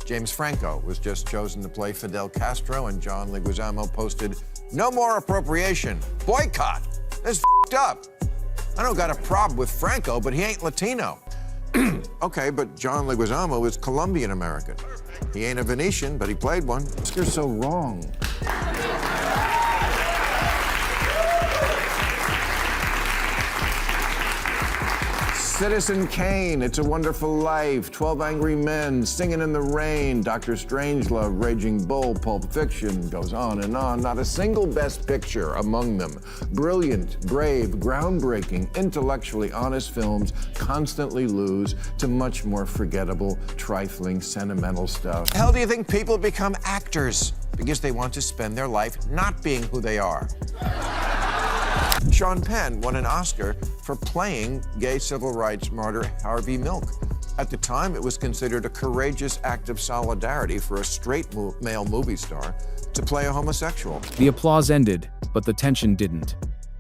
James Franco was just chosen to play Fidel Castro, and John Leguizamo posted, "No more appropriation. Boycott. This f***ed up. I don't got a problem with Franco, but he ain't Latino." Okay, but John Leguizamo is Colombian American. He ain't a Venetian, but he played one. You're so wrong. Citizen Kane, It's a Wonderful Life, 12 Angry Men, Singing in the Rain, Dr. Strangelove, Raging Bull, Pulp Fiction, goes on and on. Not a single Best Picture among them. Brilliant, brave, groundbreaking, intellectually honest films constantly lose to much more forgettable, trifling, sentimental stuff. Hell, do you think people become actors because they want to spend their life not being who they are? Sean Penn won an Oscar for playing gay civil rights martyr Harvey Milk. At the time, it was considered a courageous act of solidarity for a straight male movie star to play a homosexual. The applause ended, but the tension didn't.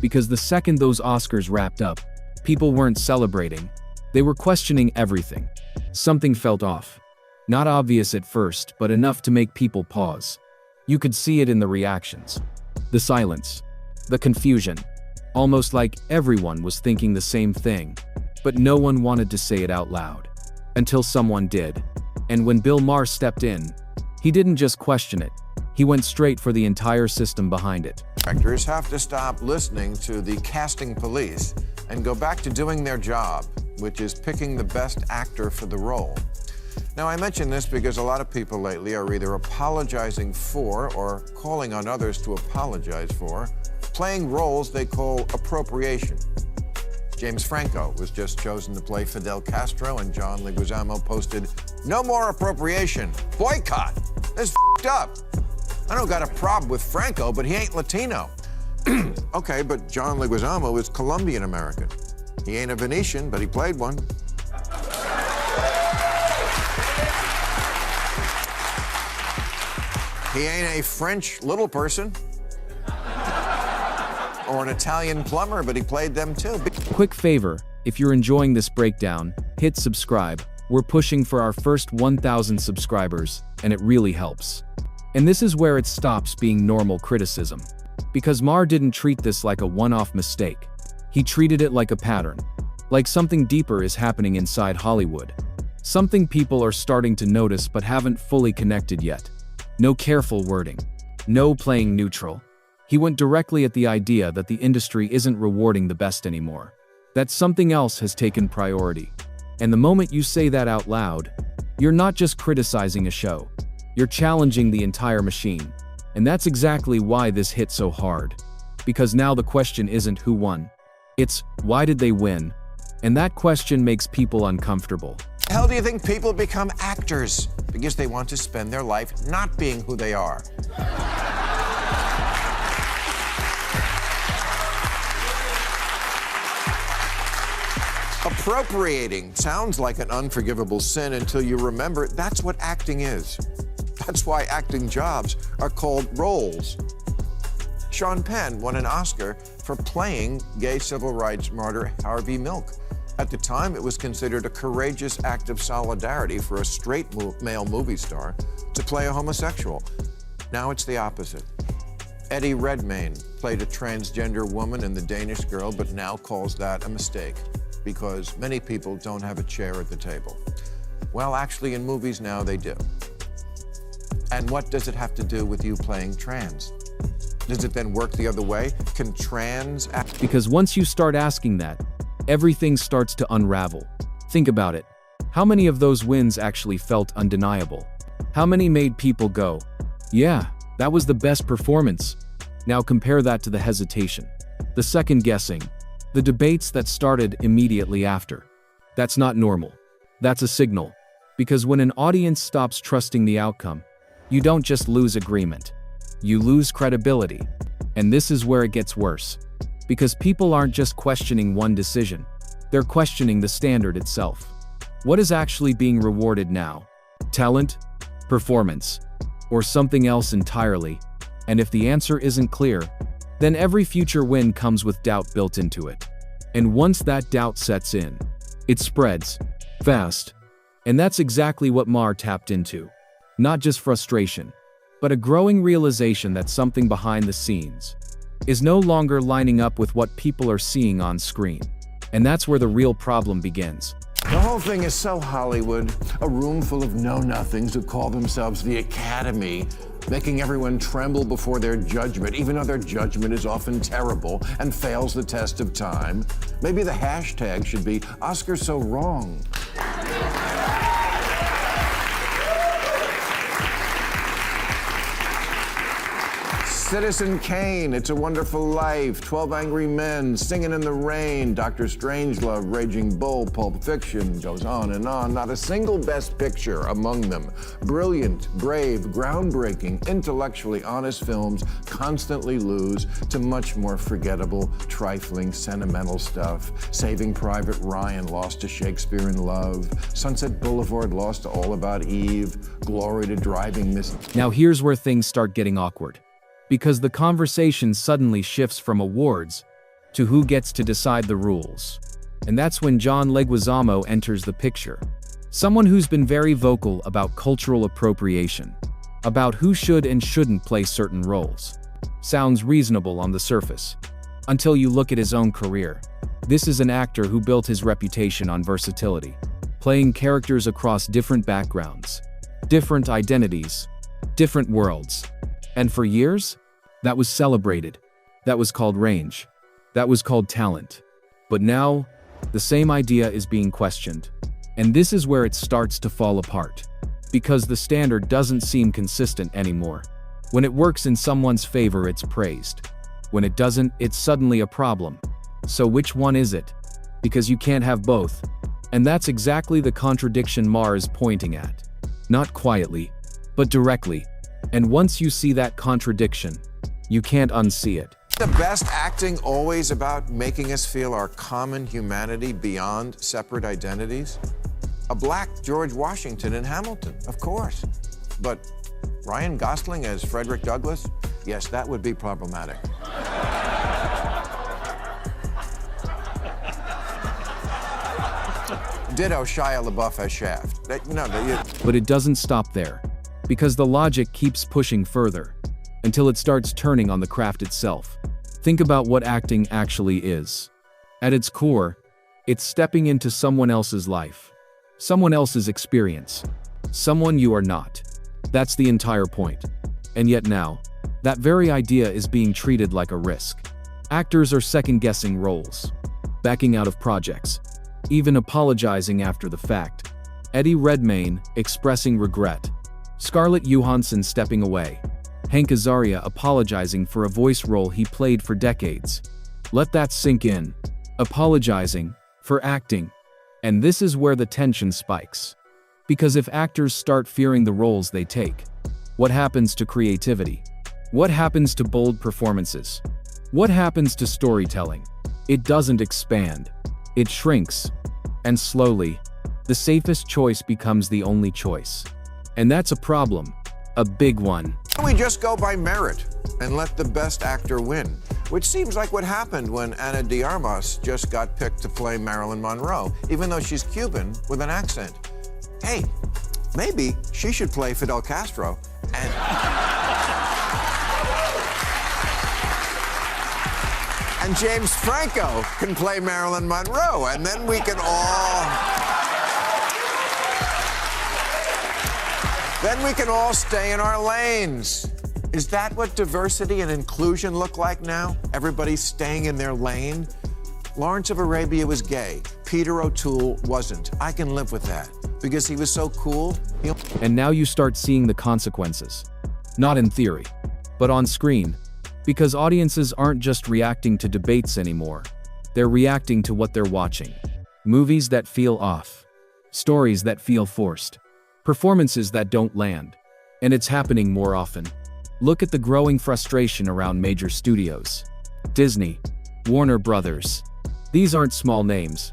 Because the second those Oscars wrapped up, people weren't celebrating. They were questioning everything. Something felt off. Not obvious at first, but enough to make people pause. You could see it in the reactions. The silence. The confusion. Almost like everyone was thinking the same thing, but no one wanted to say it out loud. Until someone did. And when Bill Maher stepped in, he didn't just question it, he went straight for the entire system behind it. Actors have to stop listening to the casting police and go back to doing their job, which is picking the best actor for the role. Now, I mention this because a lot of people lately are either apologizing for or calling on others to apologize for playing roles they call appropriation. James Franco was just chosen to play Fidel Castro, and John Leguizamo posted, "No more appropriation. Boycott. This f***ed up. I don't got a problem with Franco, but he ain't Latino." Okay, but John Leguizamo is Colombian American. He ain't a Venetian, but he played one. He ain't a French little person or an Italian plumber, but he played them too. Quick favor, if you're enjoying this breakdown, hit subscribe. We're pushing for our first 1,000 subscribers, and it really helps. And this is where it stops being normal criticism. Because Maher didn't treat this like a one-off mistake. He treated it like a pattern. Like something deeper is happening inside Hollywood. Something people are starting to notice but haven't fully connected yet. No careful wording. No playing neutral. He went directly at the idea that the industry isn't rewarding the best anymore. That something else has taken priority. And the moment you say that out loud, you're not just criticizing a show. You're challenging the entire machine. And that's exactly why this hit so hard. Because now the question isn't who won. It's, why did they win? And that question makes people uncomfortable. How do you think people become actors? Because they want to spend their life not being who they are. Appropriating sounds like an unforgivable sin until you remember that's what acting is. That's why acting jobs are called roles. Sean Penn won an Oscar for playing gay civil rights martyr Harvey Milk. At the time, it was considered a courageous act of solidarity for a straight male movie star to play a homosexual. Now it's the opposite. Eddie Redmayne played a transgender woman in The Danish Girl, but now calls that a mistake because many people don't have a chair at the table. Well, actually, in movies now they do. And what does it have to do with you playing trans? Does it then work the other way? Can trans act? Because once you start asking that, everything starts to unravel. Think about it. How many of those wins actually felt undeniable? How many made people go, yeah, that was the best performance? Now compare that to the hesitation, the second guessing, the debates that started immediately after. That's not normal. That's a signal. Because when an audience stops trusting the outcome, you don't just lose agreement. You lose credibility. And this is where it gets worse. Because people aren't just questioning one decision. They're questioning the standard itself. What is actually being rewarded now? Talent? Performance? Or something else entirely? And if the answer isn't clear, then every future win comes with doubt built into it. And once that doubt sets in, it spreads fast. And that's exactly what Maher tapped into. Not just frustration, but a growing realization that something behind the scenes is no longer lining up with what people are seeing on screen. And that's where the real problem begins. The whole thing is so Hollywood, a room full of know-nothings who call themselves the Academy, making everyone tremble before their judgment, even though their judgment is often terrible and fails the test of time. Maybe the hashtag should be Oscar So Wrong. Citizen Kane, It's a Wonderful Life, 12 Angry Men, Singing in the Rain, Dr. Strangelove, Raging Bull, Pulp Fiction, goes on and on. Not a single Best Picture among them. Brilliant, brave, groundbreaking, intellectually honest films constantly lose to much more forgettable, trifling, sentimental stuff. Saving Private Ryan lost to Shakespeare in Love. Sunset Boulevard lost to All About Eve. Glory to Driving Miss... Now here's where things start getting awkward. Because the conversation suddenly shifts from awards to who gets to decide the rules. And that's when John Leguizamo enters the picture. Someone who's been very vocal about cultural appropriation, about who should and shouldn't play certain roles. Sounds reasonable on the surface, until you look at his own career. This is an actor who built his reputation on versatility, playing characters across different backgrounds, different identities, different worlds. And for years, that was celebrated. That was called range. That was called talent. But now, the same idea is being questioned. And this is where it starts to fall apart. Because the standard doesn't seem consistent anymore. When it works in someone's favor, it's praised. When it doesn't, it's suddenly a problem. So which one is it? Because you can't have both. And that's exactly the contradiction Maher is pointing at. Not quietly, but directly. And once you see that contradiction, you can't unsee it. The best acting always about making us feel our common humanity beyond separate identities? A black George Washington in Hamilton, of course. But Ryan Gosling as Frederick Douglass? Yes, that would be problematic. Ditto Shia LaBeouf as Shaft. But it doesn't stop there. Because the logic keeps pushing further, until it starts turning on the craft itself. Think about what acting actually is. At its core, it's stepping into someone else's life, someone else's experience, someone you are not. That's the entire point. And yet now, that very idea is being treated like a risk. Actors are second-guessing roles, backing out of projects, even apologizing after the fact. Eddie Redmayne expressing regret. Scarlett Johansson stepping away. Hank Azaria apologizing for a voice role he played for decades. Let that sink in. Apologizing for acting. And this is where the tension spikes. Because if actors start fearing the roles they take, what happens to creativity? What happens to bold performances? What happens to storytelling? It doesn't expand. It shrinks. And slowly, the safest choice becomes the only choice. And that's a problem, a big one. We just go by merit and let the best actor win, which seems like what happened when Ana de Armas just got picked to play Marilyn Monroe, even though she's Cuban with an accent. Hey, maybe she should play Fidel Castro and James Franco can play Marilyn Monroe, and then we can all stay in our lanes. Is that what diversity and inclusion look like now? Everybody's staying in their lane? Lawrence of Arabia was gay. Peter O'Toole wasn't. I can live with that because he was so cool. And now you start seeing the consequences. Not in theory, but on screen. Because audiences aren't just reacting to debates anymore. They're reacting to what they're watching. Movies that feel off. Stories that feel forced. Performances that don't land. And it's happening more often. Look at the growing frustration around major studios. Disney, Warner Brothers. These aren't small names.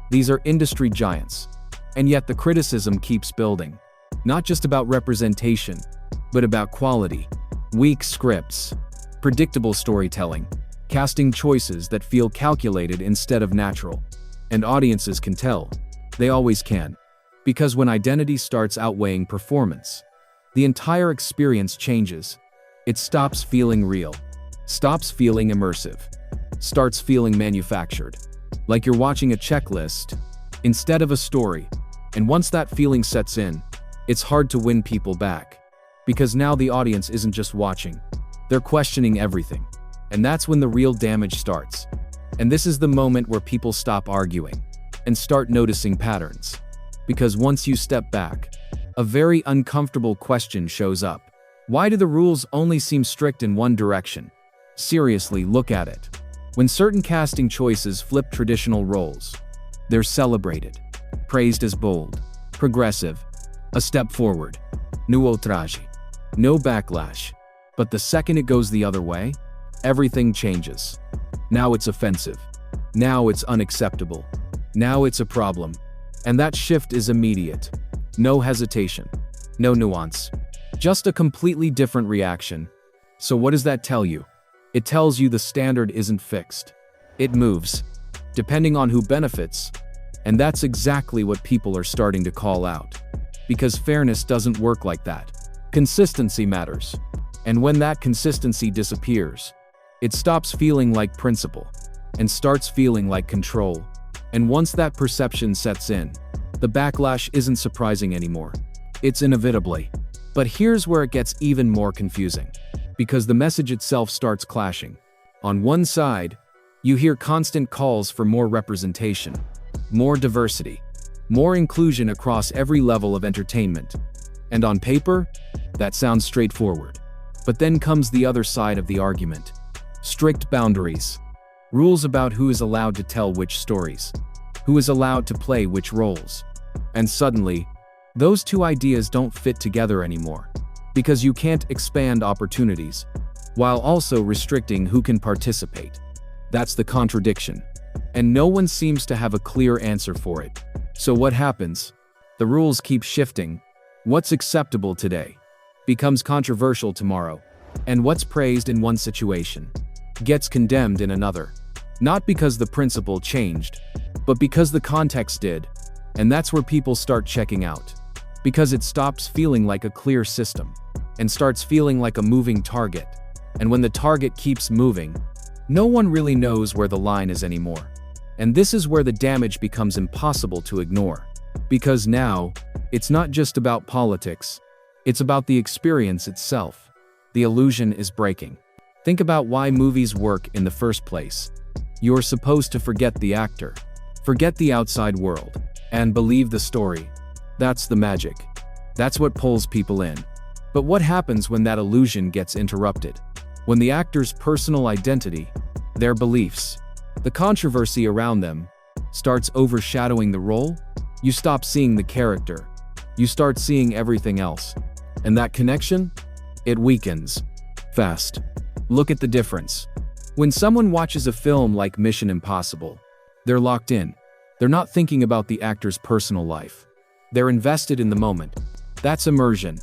These are industry giants. And yet the criticism keeps building. Not just about representation, but about quality. Weak scripts. Predictable storytelling. Casting choices that feel calculated instead of natural. And audiences can tell. They always can. Because when identity starts outweighing performance, the entire experience changes. It stops feeling real, stops feeling immersive, starts feeling manufactured, like you're watching a checklist instead of a story. And once that feeling sets in, it's hard to win people back. Because now the audience isn't just watching, they're questioning everything. And that's when the real damage starts. And this is the moment where people stop arguing and start noticing patterns. Because once you step back, a very uncomfortable question shows up. Why do the rules only seem strict in one direction? Seriously, look at it. When certain casting choices flip traditional roles, they're celebrated, praised as bold, progressive, a step forward, no outrage, no backlash. But the second it goes the other way, everything changes. Now it's offensive. Now it's unacceptable. Now it's a problem. And that shift is immediate. No hesitation. No nuance. Just a completely different reaction. So what does that tell you? It tells you the standard isn't fixed. It moves, depending on who benefits. And that's exactly what people are starting to call out. Because fairness doesn't work like that. Consistency matters. And when that consistency disappears, it stops feeling like principle and starts feeling like control. And once that perception sets in, the backlash isn't surprising anymore. It's inevitably. But here's where it gets even more confusing. Because the message itself starts clashing. On one side, you hear constant calls for more representation, more diversity, more inclusion across every level of entertainment. And on paper, that sounds straightforward. But then comes the other side of the argument. Strict boundaries. Rules about who is allowed to tell which stories, who is allowed to play which roles. And suddenly, those two ideas don't fit together anymore. Because you can't expand opportunities, while also restricting who can participate. That's the contradiction. And no one seems to have a clear answer for it. So what happens? The rules keep shifting. What's acceptable today becomes controversial tomorrow. And what's praised in one situation gets condemned in another. Not because the principle changed, but because the context did. And that's where people start checking out. Because it stops feeling like a clear system and starts feeling like a moving target. And when the target keeps moving, no one really knows where the line is anymore. And this is where the damage becomes impossible to ignore. Because now, it's not just about politics, it's about the experience itself. The illusion is breaking. Think about why movies work in the first place. You're supposed to forget the actor, forget the outside world, and believe the story. That's the magic. That's what pulls people in. But what happens when that illusion gets interrupted? When the actor's personal identity, their beliefs, the controversy around them, starts overshadowing the role? You stop seeing the character. You start seeing everything else. And that connection? It weakens. Fast. Look at the difference. When someone watches a film like Mission Impossible, they're locked in. They're not thinking about the actor's personal life. They're invested in the moment. That's immersion.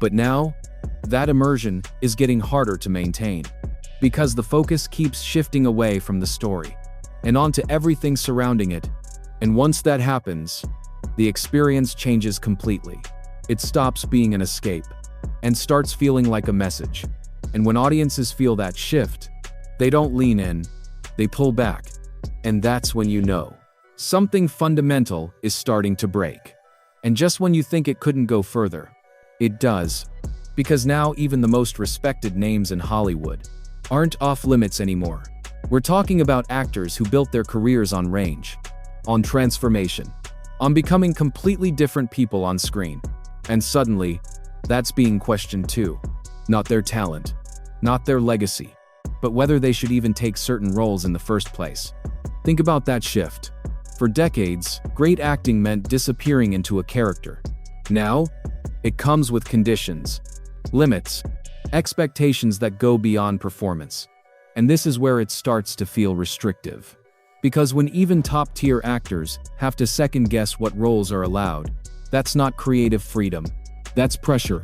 But now, that immersion is getting harder to maintain. Because the focus keeps shifting away from the story and onto everything surrounding it. And once that happens, the experience changes completely. It stops being an escape and starts feeling like a message. And when audiences feel that shift, they don't lean in, they pull back. And that's when you know something fundamental is starting to break. And just when you think it couldn't go further, it does. Because now even the most respected names in Hollywood aren't off limits anymore. We're talking about actors who built their careers on range, on transformation, on becoming completely different people on screen. And suddenly, that's being questioned too. Not their talent, not their legacy, but whether they should even take certain roles in the first place. Think about that shift. For decades, great acting meant disappearing into a character. Now, it comes with conditions, limits, expectations that go beyond performance. And this is where it starts to feel restrictive. Because when even top-tier actors have to second-guess what roles are allowed, that's not creative freedom. That's pressure.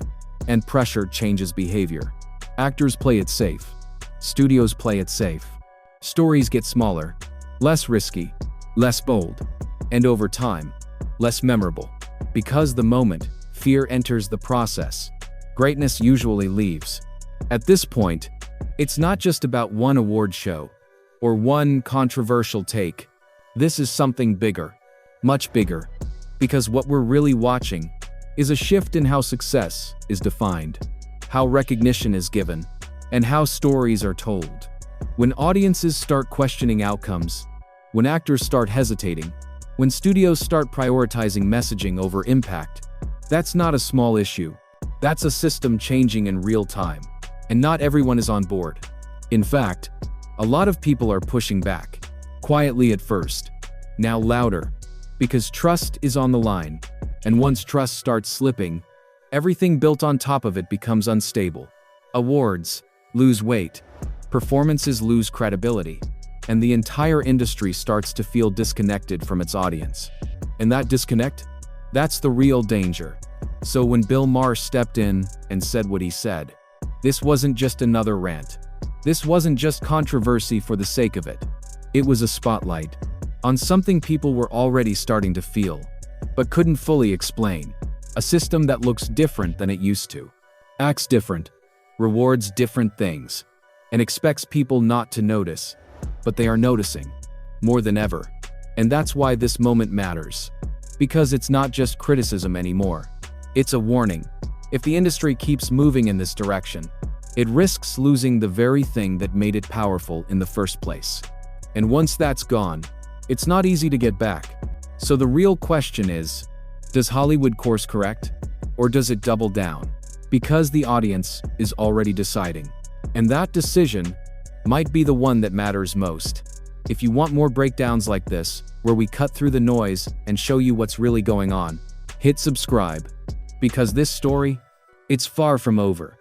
And pressure changes behavior. Actors play it safe. Studios play it safe. Stories get smaller, less risky, less bold, and over time, less memorable. Because the moment fear enters the process, greatness usually leaves. At this point, it's not just about one award show or one controversial take. This is something bigger, much bigger, because what we're really watching is a shift in how success is defined, how recognition is given, and how stories are told. When audiences start questioning outcomes, when actors start hesitating, when studios start prioritizing messaging over impact, that's not a small issue. That's a system changing in real time, and not everyone is on board. In fact, a lot of people are pushing back, quietly at first, now louder, because trust is on the line, and once trust starts slipping, everything built on top of it becomes unstable. Awards lose weight, performances lose credibility, and the entire industry starts to feel disconnected from its audience. And that disconnect? That's the real danger. So when Bill Maher stepped in and said what he said, this wasn't just another rant. This wasn't just controversy for the sake of it. It was a spotlight on something people were already starting to feel, but couldn't fully explain. A system that looks different than it used to, acts different, rewards different things, and expects people not to notice, but they are noticing, more than ever. And that's why this moment matters. Because it's not just criticism anymore. It's a warning. If the industry keeps moving in this direction, it risks losing the very thing that made it powerful in the first place. And once that's gone, it's not easy to get back. So the real question is, does Hollywood course correct? Or does it double down? Because the audience is already deciding. And that decision might be the one that matters most. If you want more breakdowns like this, where we cut through the noise and show you what's really going on, hit subscribe. Because this story, it's far from over.